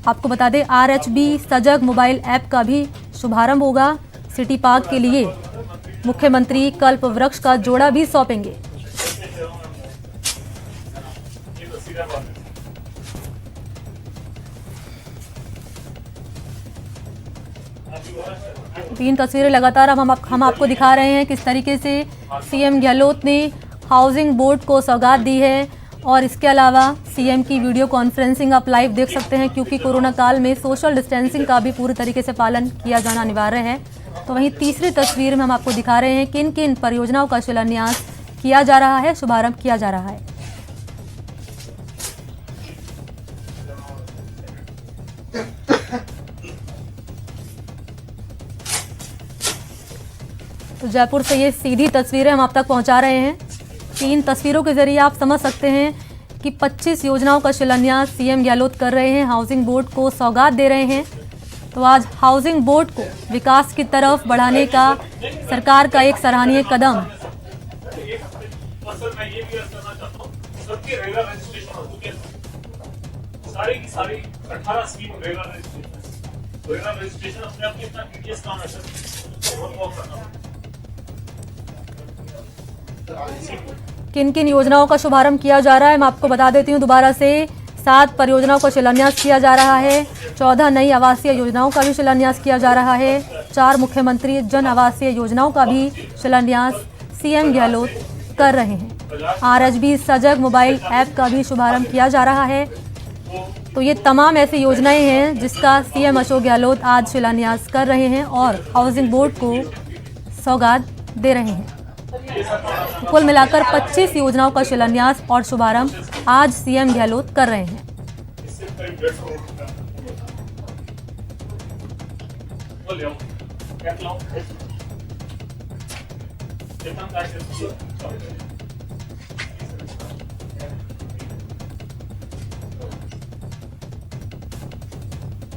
आपको बता दें RHB सजग मोबाइल ऐप का भी शुभारंभ होगा। सिटी पार्क के लिए मुख्यमंत्री कल्प वृक्ष का जोड़ा भी सौंपेंगे। तीन तस्वीरें लगातार हम आपको दिखा रहे हैं किस तरीके से सीएम गहलोत ने हाउसिंग बोर्ड को सौगात दी है। और इसके अलावा सीएम की वीडियो कॉन्फ्रेंसिंग आप लाइव देख सकते हैं, क्योंकि कोरोना काल में सोशल डिस्टेंसिंग का भी पूरी तरीके से पालन किया जाना अनिवार्य है। तो वहीं तीसरी तस्वीर में हम आपको दिखा रहे हैं किन किन परियोजनाओं का शिलान्यास किया जा रहा है, शुभारंभ किया जा रहा है। तो जयपुर से ये सीधी तस्वीरें हम आप तक पहुंचा रहे हैं। 3 तस्वीरों के जरिए आप समझ सकते हैं कि 25 योजनाओं का शिलान्यास सीएम गहलोत कर रहे हैं, हाउसिंग बोर्ड को सौगात दे रहे हैं। तो आज हाउसिंग बोर्ड को विकास की तरफ बढ़ाने का सरकार का एक सराहनीय कदम। सारी की सारी 18 स्कीम रेगा रजिस्ट्रेशन अपने आप कितना टीडीएस काम है सर, बहुत करना। किन किन योजनाओं का शुभारंभ किया जा रहा है मैं आपको बता देती हूँ दोबारा से। 7 परियोजनाओं का शिलान्यास किया जा रहा है। 14 नई आवासीय योजनाओं का भी शिलान्यास किया जा रहा है। 4 मुख्यमंत्री जन आवासीय योजनाओं का भी शिलान्यास सीएम गहलोत कर रहे हैं। RHB सजग मोबाइल ऐप का भी शुभारंभ किया जा रहा है। तो ये तमाम ऐसी योजनाएं हैं जिसका सीएम अशोक गहलोत आज शिलान्यास कर रहे हैं और हाउसिंग बोर्ड को सौगात दे रहे हैं। तो कुल मिलाकर 25 योजनाओं का शिलान्यास और शुभारंभ आज सीएम गहलोत कर रहे हैं।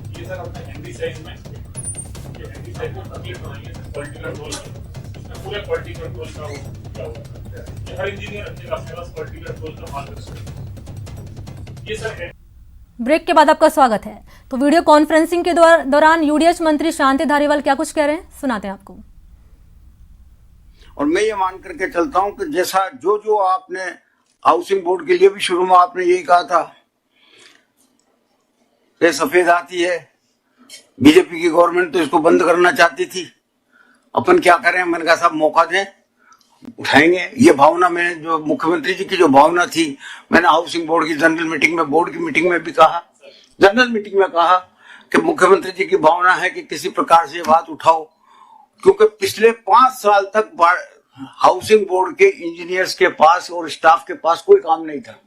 ये सर अपने हैंडी साइज में ये हैंडी साइज को तकलीफ बनाई है क्वालिटी कंट्रोल इसमें पूरे क्वालिटी कंट्रोल का वो क्या हुआ ये हर इंजीनियर अपने पास क्वालिटी कंट्रोल का मार्गदर्शन ये सर है। ब्रेक के बाद आपका स्वागत है। तो वीडियो कॉन्फ्रेंसिंग के दौरान यूडीएच मंत्री शांति धारीवाल क्या कुछ कह रहे हैं, सुनाते हैं आपको। और मैं ये मान करके चलता हूं कि जैसा जो आपने हाउसिंग बोर्ड के लिए भी शुरू में आपने यही कहा था रे सफेद आती है। बीजेपी की गवर्नमेंट तो इसको बंद करना चाहती थी, अपन क्या करें, मैंने कहा साहब मौका दें, उठाएंगे। ये भावना में जो मुख्यमंत्री जी की जो भावना थी, मैंने हाउसिंग बोर्ड की जनरल मीटिंग में, बोर्ड की मीटिंग में भी कहा, जनरल मीटिंग में कहा कि मुख्यमंत्री जी की भावना है कि किसी प्रकार से ये बात उठाओ, क्योंकि पिछले 5 साल तक हाउसिंग बोर्ड के इंजीनियर्स के पास और स्टाफ के पास कोई काम नहीं था,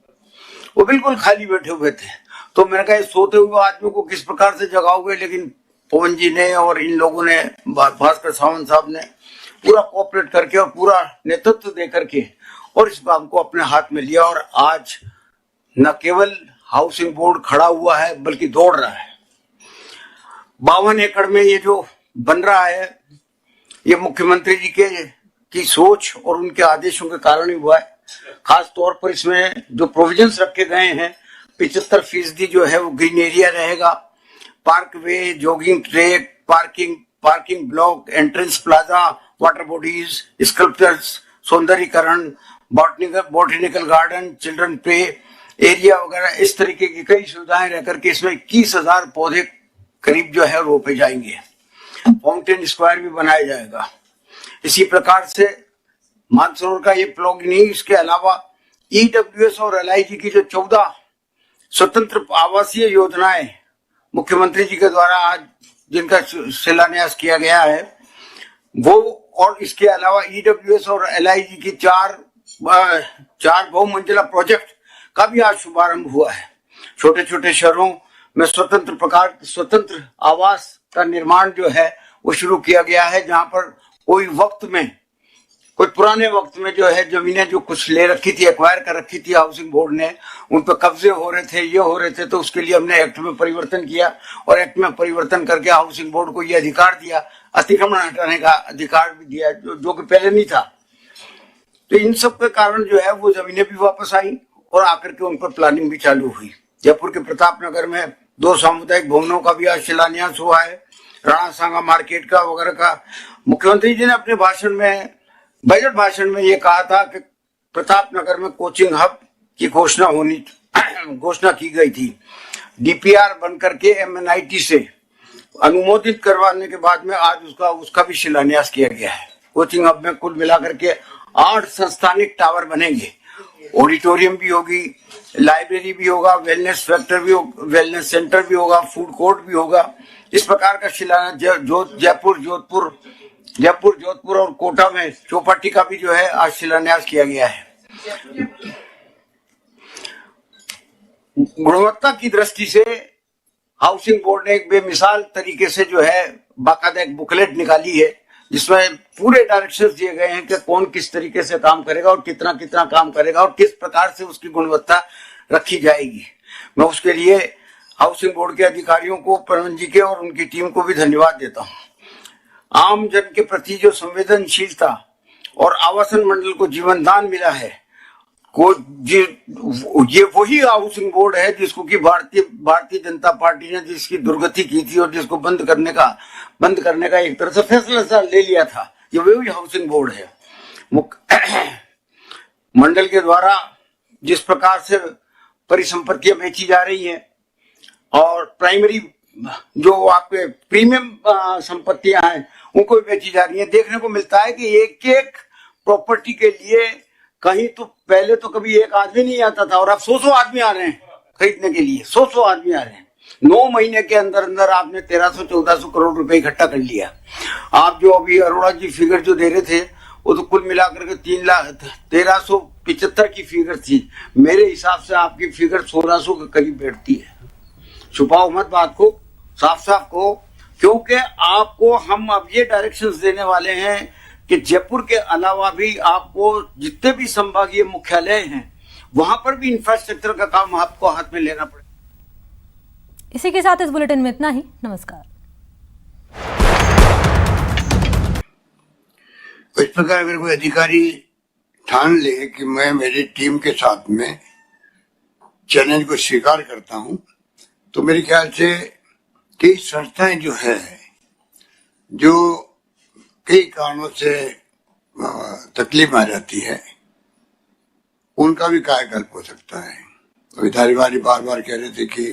वो बिल्कुल खाली बैठे हुए थे। तो मैंने कहा सोते हुए आदमी को किस प्रकार से जगाओगे, लेकिन पवन जी ने और इन लोगों ने, भास्कर सावंत साहब ने पूरा कोऑपरेट करके और पूरा नेतृत्व दे करके और इस काम को अपने हाथ में लिया, और आज न केवल हाउसिंग बोर्ड खड़ा हुआ है बल्कि दौड़ रहा है। 52 एकड़ में ये जो बन रहा है, ये मुख्यमंत्री जी की सोच और उनके आदेशों के कारण ही हुआ है। खास तौर पर इसमें जो प्रोविजंस रखे गए हैं, 75% जो है वो ग्रीन एरिया रहेगा, parkway, jogging track, parking block, entrance plaza, water bodies, sculptures, सौंदर्यीकरण, botanical garden, children play area वगैरह, इस तरीके की कई सुविधाएं रह करके इसमें 21,000 पौधे करीब जो है रोपे जाएंगे। फाउंटेन स्क्वायर भी बनाया जाएगा। इसी प्रकार से मानसरोवर का ये प्लॉगिंग नहीं, इसके अलावा ईडब्ल्यूएस और एलआईजी की जो 14 स्वतंत्र आवासीय योजनाएं मुख्यमंत्री जी के द्वारा आज जिनका शिलान्यास किया गया है वो, और इसके अलावा ईडब्ल्यूएस और एलआईजी की 4 बहुमंजिला प्रोजेक्ट का भी आज शुभारंभ हुआ है। छोटे छोटे शहरों में स्वतंत्र आवास का निर्माण जो है वो शुरू किया गया है, जहां पर कोई पुराने वक्त में जो है जमीनें जो कुछ ले रखी थी, एक्वायर कर रखी थी हाउसिंग बोर्ड ने, उन पर कब्जे हो रहे थे, ये हो रहे थे, तो उसके लिए हमने एक्ट में परिवर्तन किया और एक्ट में परिवर्तन करके हाउसिंग बोर्ड को ये अधिकार दिया, अतिक्रमण हटाने का अधिकार भी दिया, जो कि पहले नहीं था। तो इन सब के कारण जो है वो जमीनें भी वापस आई और आकर के उन पर प्लानिंग भी चालू हुई। जयपुर के प्रताप नगर में 2 सामुदायिक भवनों का भी आज शिलान्यास हुआ है, राणा सांगा मार्केट का वगैरह का। मुख्यमंत्री जी ने अपने बजट भाषण में ये कहा था कि प्रताप नगर में कोचिंग हब की घोषणा की गई थी। डीपीआर बन करके एमएनआईटी से अनुमोदित करवाने के बाद में आज उसका भी शिलान्यास किया गया है। कोचिंग हब में कुल मिलाकर के 8 संस्थानिक टावर बनेंगे, ऑडिटोरियम भी होगी, लाइब्रेरी भी होगा, वेलनेस सेंटर भी होगा, फूड कोर्ट भी होगा। इस प्रकार का शिलान्यास जयपुर, जोधपुर और कोटा में चौपाटी का भी जो है आज शिलान्यास किया गया है। गुणवत्ता की दृष्टि से हाउसिंग बोर्ड ने एक बेमिसाल तरीके से जो है बाकायदा एक बुकलेट निकाली है, जिसमें पूरे डायरेक्शंस दिए गए हैं कि कौन किस तरीके से काम करेगा और कितना कितना काम करेगा और किस प्रकार से उसकी गुणवत्ता रखी जाएगी। मैं उसके लिए हाउसिंग बोर्ड के अधिकारियों को, पवन जी के और उनकी टीम को भी धन्यवाद देता हूं। आम जन के प्रति जो संवेदनशीलता और आवासन मंडल को जीवन दान मिला है, ये वही हाउसिंग बोर्ड है जिसको कि भारतीय जनता पार्टी ने जिसकी दुर्गति की थी और जिसको बंद करने का एक तरह से फैसला ले लिया था। ये वही हाउसिंग बोर्ड है। मंडल के द्वारा जिस प्रकार से परिसंपत्तियां बेची जा रही हैं और प्राइमरी जो आपके प्रीमियम संपत्तियां हैं उनको भी बेची जा रही हैं, देखने को मिलता है कि एक प्रॉपर्टी के लिए कहीं तो पहले तो कभी एक आदमी नहीं आता था और अब 100 आदमी आ रहे हैं खरीदने के लिए। 100 आदमी आ रहे हैं। 9 महीने के अंदर आपने 1300-1400 करोड़ रुपए इकट्ठा कर लिया। आप जो अभी अरोड़ा जी फिगर जो दे रहे थे वो तो कुल मिलाकर के 1375 की फिगर थी। मेरे हिसाब से आपकी फिगर 1600 के करीब बैठती है। छुपाओ मत बात को, साफ कहो, क्योंकि आपको हम अब ये डायरेक्शंस देने वाले हैं कि जयपुर के अलावा भी आपको जितने भी संभागीय मुख्यालय हैं वहां पर भी इंफ्रास्ट्रक्चर का काम आपको हाथ में लेना पड़ेगा। इसी के साथ इस बुलेटिन में इतना ही। नमस्कार। इस प्रकार अगर कोई अधिकारी ठान ले कि मैं मेरी टीम के साथ में चैलेंज को स्वीकार करता हूं, तो मेरे ख्याल से कई संस्थाएं जो है जो कई कारणों से तकलीफ आ जाती है, उनका भी कायाकल्प हो सकता है। विधारी बार बार कह रहे थे कि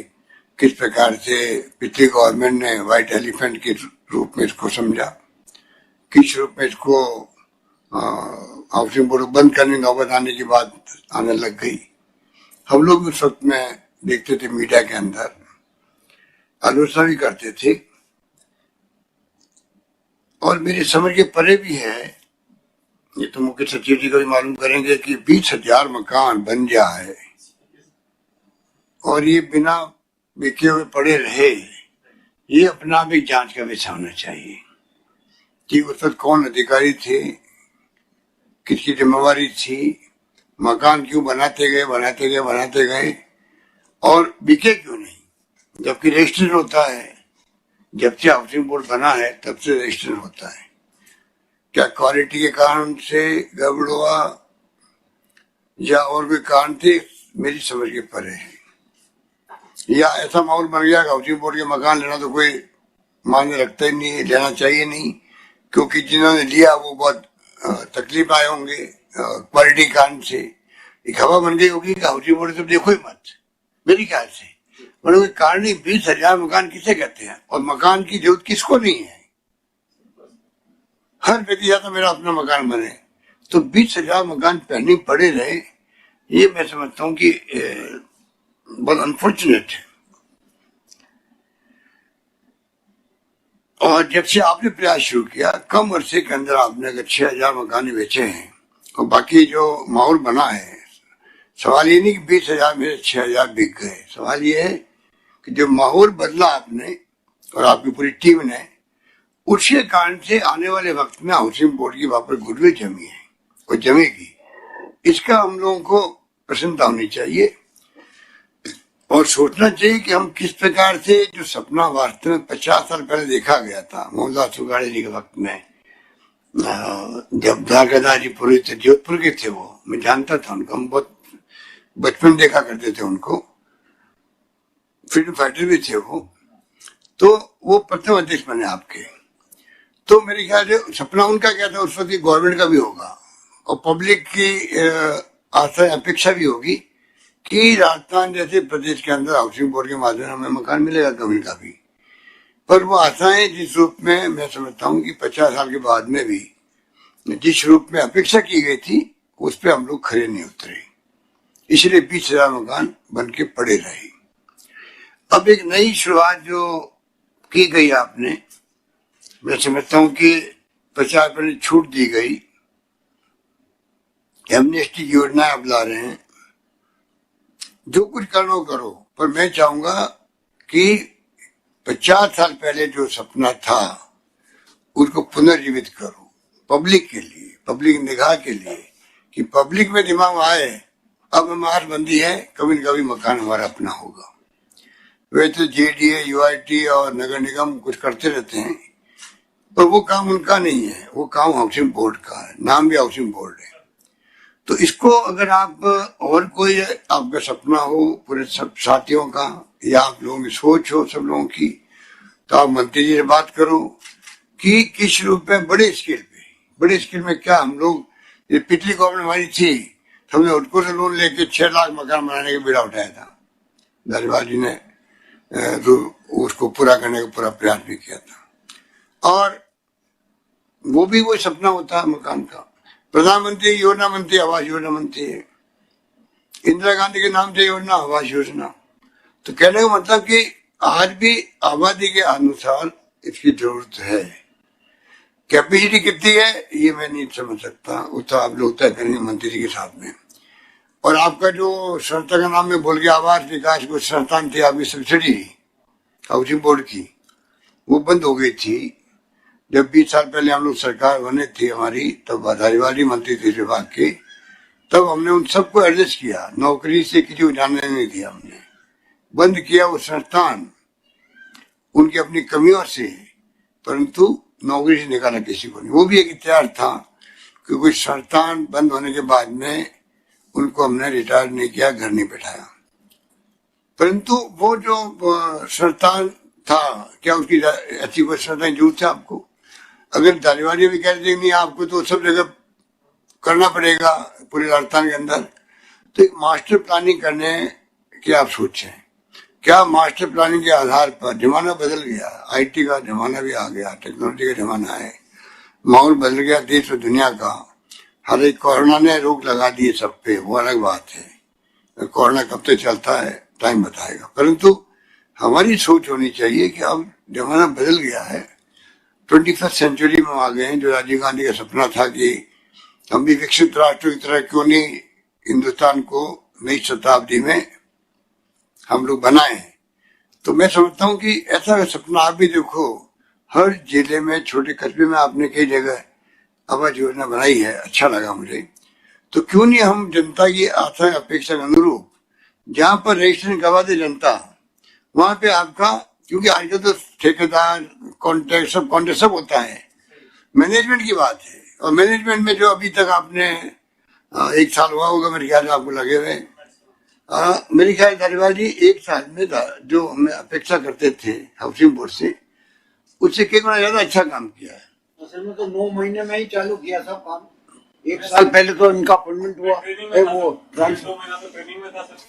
किस प्रकार से पिछली गवर्नमेंट ने व्हाइट एलिफेंट के रूप में इसको समझा, किस रूप में इसको हाउसिंग बोर्ड बंद करने नौबत आने की बात आने लग गई। हम लोग उस वक्त में देखते थे मीडिया के अंदर, आलोचना भी करते थे और मेरी समझ के परे भी है। ये तो मुख्य सचिव जी को भी मालूम करेंगे कि 20,000 मकान बन जाए और ये बिना बिके हुए पड़े रहे, ये अपना भी जांच का विषय होना चाहिए कि उस वक्त कौन अधिकारी थे, किसकी जिम्मेवारी थी, मकान क्यों बनाते गए और बिके क्यों नहीं। जबकि रजिस्ट्रेशन होता है, जब से हाउसिंग बोर्ड बना है तब से रजिस्ट्रेशन होता है। क्या क्वालिटी के कारण से गड़बड़ हुआ या और कोई कारण थे, मेरी समझ के परे है। या ऐसा माहौल बन गया कि हाउसिंग बोर्ड के मकान लेना तो कोई मायने रखता ही नहीं, लेना चाहिए नहीं, क्योंकि जिन्होंने लिया वो बहुत तकलीफ आए होंगे क्वालिटी कारण से। एक हवा बन गई होगी कि हाउसिंग बोर्ड सब देखो ही मत, मेरी ख्याल से। पर कोई कारण नहीं, 20,000 मकान किसे कहते हैं और मकान की जरूरत किसको नहीं है। हर व्यक्ति चाहता मेरा अपना मकान बने, तो 20,000 मकान पेंडिंग पड़े रहे, ये मैं समझता हूँ कि बहुत अनफॉर्चुनेट है। और जब से आपने प्रयास शुरू किया, कम अरसे के अंदर आपने अगर 6,000 मकान बेचे हैं और बाकी जो माहौल बना है, सवाल ये नहीं कि 20,000 में 6,000 बिक गए। सवाल ये है कि जो माहौल बदला आपने और आपकी पूरी टीम ने, उसके कारण से आने वाले वक्त में हाउसिंग बोर्ड की वहां पर गुडविल जमी है और जमेगी। इसका हम लोगों को प्रसन्नता होनी चाहिए और सोचना चाहिए कि हम किस प्रकार से जो सपना वास्तव में 50 साल पहले देखा गया था मोहनदास सुगाड़े जी के वक्त में, जब दागदार जी पुरोहित जोधपुर के थे, वो मैं जानता था उनको, हम बहुत बचपन देखा करते थे उनको, फ्रीडम फाइटर भी थे वो, तो वो प्रथम अध्यक्ष बने आपके। तो मेरे ख्याल से सपना उनका क्या था उस वक्त, गवर्नमेंट का भी होगा और पब्लिक की आशा अपेक्षा भी होगी कि राजस्थान जैसे प्रदेश के अंदर हाउसिंग बोर्ड के माध्यम से हमें मकान मिलेगा कभी का भी। पर वो आशाएं जिस रूप में मैं समझता हूँ कि 50 साल के बाद में भी जिस रूप में अपेक्षा की गई थी, उस पर हम लोग खरे नहीं उतरे, इसलिए 20,000 मकान बन के पड़े रहे। अब एक नई शुरुआत जो की गई आपने, मैं समझता हूँ कि 50% छूट दी गई, एमनेस्टी की योजना आप ला रहे हैं, जो कुछ करना हो करो, पर मैं चाहूंगा कि 50 साल पहले जो सपना था उसको पुनर्जीवित करो पब्लिक के लिए, पब्लिक निगाह के लिए, कि पब्लिक में दिमाग आए अब हम आसबंदी है, कभी न कभी मकान हमारा अपना होगा। वैसे जेडीए, यूआईटी और नगर निगम कुछ करते रहते हैं, पर वो काम उनका नहीं है, वो काम हाउसिंग बोर्ड का है, नाम भी हाउसिंग बोर्ड है। तो इसको अगर आप और कोई आपका सपना हो पूरे सब साथियों का, या आप लोगों की सोच हो सब लोगों की, तो आप मंत्री जी से बात करो कि किस रूप में बड़े स्केल में क्या हम लोग, पिछली गवर्नमेंट हमारी थी, हमने उनको से लोन लेके 6 लाख मकान बनाने का बीड़ा उठाया था, धारीवाल जी ने उसको पूरा करने का पूरा प्रयास भी किया था। और वो भी कोई सपना होता है मकान का। प्रधानमंत्री योजना मंत्री आवास योजना मंत्री है, इंदिरा गांधी के नाम से योजना आवास योजना। तो कहने का मतलब कि आज भी आबादी के अनुसार इसकी जरूरत है। कैपेसिटी कितनी है ये मैं नहीं समझ सकता, वो तो आप लोग तय करेंगे मंत्री जी के साथ में। और आपका जो संस्था का नाम में बोल गया आवास विकास कुछ संस्थान थी आपकी सब्सिडी हाउसिंग बोर्ड की, वो बंद हो गई थी। जब 20 साल पहले हम लोग सरकार बने थे हमारी, तब धारीवाल जी मंत्री थे विभाग के, तब हमने उन सबको एडजस्ट किया, नौकरी से किसी को जाने नहीं दिया, हमने बंद किया वो संस्थान उनकी अपनी कमियों से, परंतु नौकरी से निकाला किसी को नहीं। वो भी एक इतिहास था कि कुछ संस्थान बंद होने के बाद में उनको हमने रिटायर नहीं किया, घर नहीं बैठाया। परंतु वो जो संस्थान था, क्या उसकी अच्छी कोई संस्थान जरूरत है आपको? अगर धारीवाल भी कह रहे नहीं आपको तो सब जगह करना पड़ेगा पूरे राजस्थान के अंदर, तो एक मास्टर प्लानिंग करने की आप सोचें। क्या मास्टर प्लानिंग के आधार पर जमाना बदल गया, आईटी का जमाना भी आ गया, टेक्नोलॉजी का जमाना है, माहौल बदल गया देश और दुनिया का। हर एक कोरोना ने रोक लगा दी सब पे, वो अलग बात है। कोरोना कब तक चलता है टाइम बताएगा, परंतु हमारी सोच होनी चाहिए कि अब जमाना बदल गया है, 21st सेंचुरी में आ गए हैं। जो राजीव गांधी का सपना था कि हम भी विकसित राष्ट्र की तरह क्यों नहीं हिंदुस्तान को नई शताब्दी में हम लोग बनाए हैं, तो मैं समझता हूँ कि ऐसा सपना आप भी देखो। हर जिले में, छोटे कस्बे में आपने कई जगह आवास योजना बनाई है, अच्छा लगा मुझे। तो क्यों नहीं हम जनता की आशा अपेक्षा के अनुरूप जहाँ पर रजिस्ट्रेशन करवा दे जनता, वहां पे आपका, क्योंकि आजकल तो ठेकेदार कॉन्ट्रैक्ट सब होता है, मैनेजमेंट की बात है। और मैनेजमेंट में जो अभी तक आपने 1 साल हुआ होगा मेरे ख्याल में आपको लगे हुए, मेरे ख्याल धारीवाल जी 1 साल में जो हमें अपेक्षा करते थे हाउसिंग बोर्ड से, उससे कई गुना ज्यादा अच्छा काम किया है। असल में तो 9 महीने में ही चालू किया था काम। 1 साल पहले तो इनका अपॉइंटमेंट हुआ,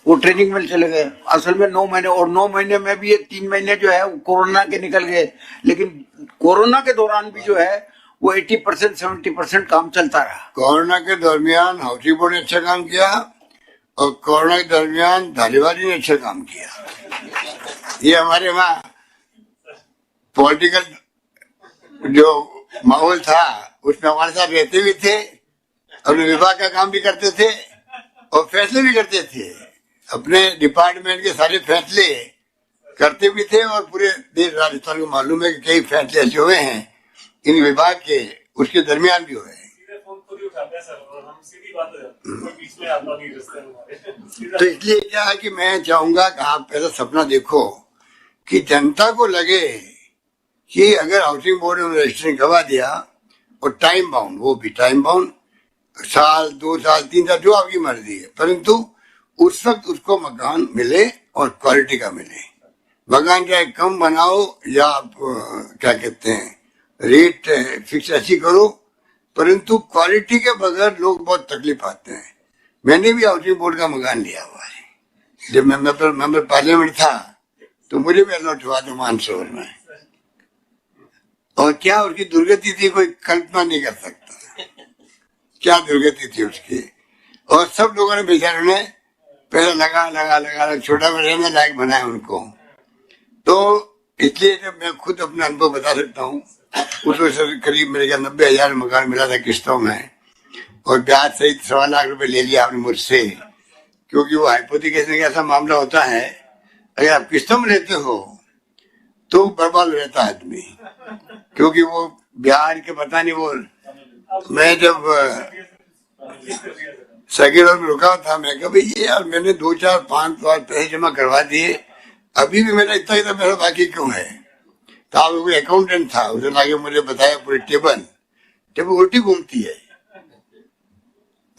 वो ट्रेनिंग में चले गए। असल में 9 महीने, और 9 महीने में भी ये 3 महीने जो है कोरोना के निकल गए, लेकिन कोरोना के दौरान भी जो है वो 80% 70% काम चलता रहा। कोरोना के दरमियान हाउसिंग बोर्ड ने अच्छा काम किया और कोरोना के दरमियान धारीवाल जी ने अच्छा काम किया। ये हमारे वहाँ पॉलिटिकल जो माहौल था उसमें हमारे साथ रहते भी थे, अपने विभाग का काम भी करते थे और फैसले भी करते थे। अपने डिपार्टमेंट के सारे फैसले करते भी थे और पूरे देश राजस्थान को मालूम है कि कई फैसले ऐसे हुए हैं इन विभाग के, उसके दरमियान भी हुए हैं। तो इसलिए क्या है कि मैं चाहूंगा कि आप ऐसा सपना देखो कि जनता को लगे कि अगर हाउसिंग बोर्ड ने रजिस्ट्रेशन करवा दिया और टाइम बाउंड, वो भी टाइम बाउंड, 1 साल 2 साल 3 साल जो आपकी मर्जी है, परंतु उस वक्त उसको मकान मिले और क्वालिटी का मिले। मकान चाहे कम बनाओ या आप क्या कहते हैं रेट फिक्स ऐसी करो, परंतु क्वालिटी के बगैर लोग बहुत तकलीफ आते हैं। मैंने भी हाउसिंग बोर्ड का मकान लिया हुआ है। जब मैं मेंबर पार्लियामेंट था तो मुझे भी अलॉट हुआ था मानसरोवर में, और क्या उसकी दुर्गति थी कोई कल्पना नहीं कर सकता, क्या दुर्गति थी उसकी। और सब लोगों ने बेचारों ने पैसा लगा छोटा में रहने लायक बनाया उनको। तो इसलिए जब मैं खुद अपना अनुभव बता सकता हूँ, उस वक्त करीब मेरे ख्याल 90,000 मकान मिला था किस्तों में, और ब्याज सहित 1.25 लाख रुपए ले लिया आपने मुझसे, क्योंकि वो हाइपोथिकेशन का ऐसा मामला होता है, अगर आप किस्तों में लेते हो तो बर्बाद हो जाता है आदमी, क्योंकि वो ब्याज के पता नहीं। वो मैं जब सेकेंड में रुका था, मैं कहा भाई ये यार मैंने 2 4 5 बार पैसे जमा करवा दिए, अभी भी मेरा इतना पैसा बाकी क्यों है। तो आप कोई अकाउंटेंट था, उसने लाके मुझे बताया पूरी टेबल उल्टी घूमती है।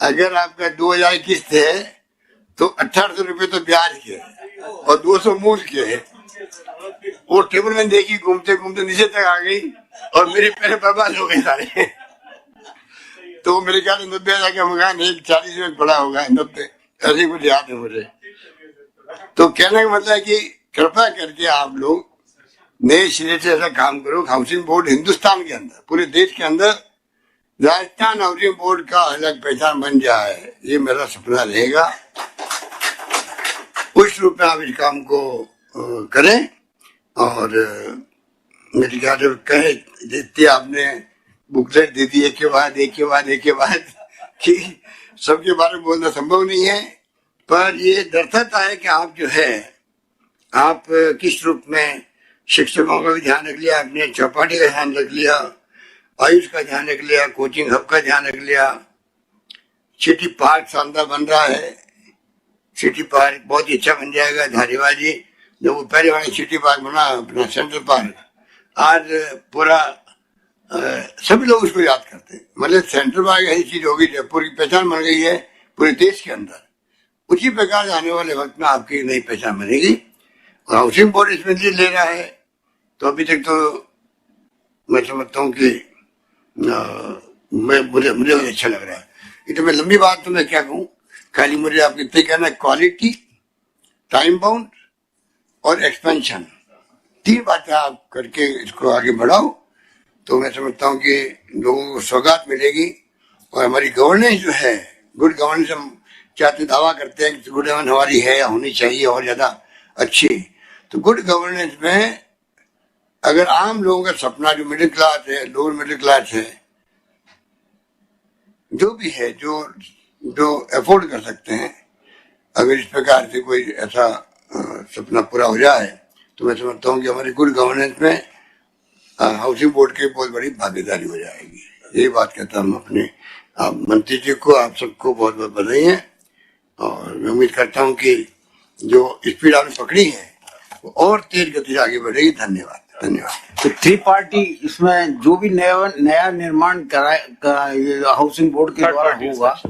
अगर आपका 2000 किस्त है तो 1800 रुपये तो ब्याज के और 200 मूल के है। वो टेबल में देखी घूमते घूमते नीचे तक आ गई और मेरे पैसे बर्बाद हो गए सारे। तो मेरे ख्याल में 90,000 का मकान 40 में बड़ा होगा, 90 ऐसे कुछ याद है मुझे। तो कहने का मतलब है कि कृपया करके आप लोग नए सिरे से ऐसा काम करो। हाउसिंग बोर्ड हिंदुस्तान के अंदर, पूरे देश के अंदर राजस्थान हाउसिंग बोर्ड का अलग पहचान बन जाए, ये मेरा सपना रहेगा। उस रूप में आप इस काम को करें। और मेरी ख्याल से कहे जितनी आपने बुकलेट दे दी एक के बाद कि सबके बारे में बोलना संभव नहीं है, पर ये दर्शाता है कि आप जो है आप किस रूप में शिक्षकों का भी ध्यान रख लिया, आपने चौपाटी का ध्यान रख लिया, आयुष का ध्यान रख लिया, कोचिंग हब का ध्यान रख लिया। सिटी पार्क शानदार बन रहा है, सिटी पार्क बहुत ही अच्छा बन जाएगा। धारीवाल जी जब वो पहले वाला सिटी पार्क बना अपना सेंट्रल पार्क, आज पूरा सभी लोग उसको याद करते हैं। मतलब सेंट्रल पार्क ऐसी चीज होगी जयपुर की पहचान बन गई है पूरे देश के अंदर। उसी प्रकार आने वाले वक्त में आपकी नई पहचान बनेगी। और हाउसिंग बोर्ड इसमें ले रहा है, तो अभी तक तो मैं समझता हूँ कि मुझे बहुत अच्छा लग रहा है। ये तो मैं लंबी बात तो मैं क्या कहूँ, खाली मुझे आपको इतना कहना है, क्वालिटी, टाइम बाउंड और एक्सपेंशन, 3 बातें आप करके इसको आगे बढ़ाओ तो मैं समझता हूँ कि लोगों को सौगात मिलेगी। और हमारी गवर्नेंस जो है, गुड गवर्नेंस, हम चाहते दावा करते हैं कि गुड गवर्नेंस हमारी है या होनी चाहिए और ज्यादा अच्छी। तो गुड गवर्नेंस में अगर आम लोगों का सपना, जो मिडिल क्लास है, लोअर मिडिल क्लास है, जो भी है, जो अफोर्ड कर सकते हैं, अगर इस प्रकार से कोई ऐसा सपना पूरा हो जाए तो मैं समझता हूँ कि हमारी गुड गवर्नेंस में हाउसिंग बोर्ड की बहुत बड़ी भागीदारी हो जाएगी। यही बात कहता हूँ अपने आप मंत्री जी को, आप सबको बहुत बहुत बधाई है। और मैं उम्मीद करता हूँ कि जो स्पीड आपने पकड़ी है वो और तेज गति से आगे बढ़ेगी। धन्यवाद, धन्यवाद। तो 3 पार्टी इसमें जो भी नया निर्माण ये हाउसिंग बोर्ड के द्वारा होगा,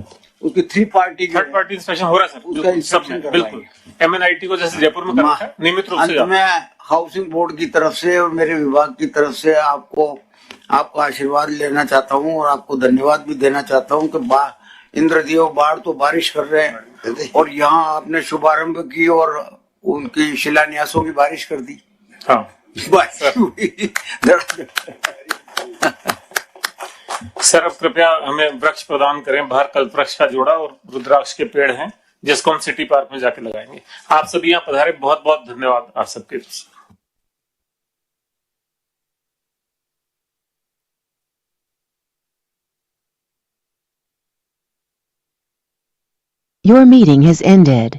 उसकी 3 पार्टी, थर्ड पार्टी इंस्पेक्शन हो रहा है उसका सर, सब इंस्पेक्शन में बिल्कुल। MNIT को जैसे जयपुर में करा है, नियमित रूप से। अंत में हाउसिंग बोर्ड की तरफ से और मेरे विभाग की तरफ से आपका आशीर्वाद लेना चाहता हूँ और आपको धन्यवाद भी देना चाहता हूँ कि इंद्रदेव बाढ़ तो बारिश कर रहे हैं और यहाँ आपने शुभारंभ की और उनकी शिलान्यासों की बारिश कर दी। हाँ सर, अब कृपया हमें वृक्ष प्रदान करें। बाहर कल्पवृक्ष का जोड़ा और रुद्राक्ष के पेड़ हैं जिसको हम सिटी पार्क में जाके लगाएंगे। आप सभी यहाँ पधारे, बहुत बहुत धन्यवाद आप सबके। Your meeting has ended.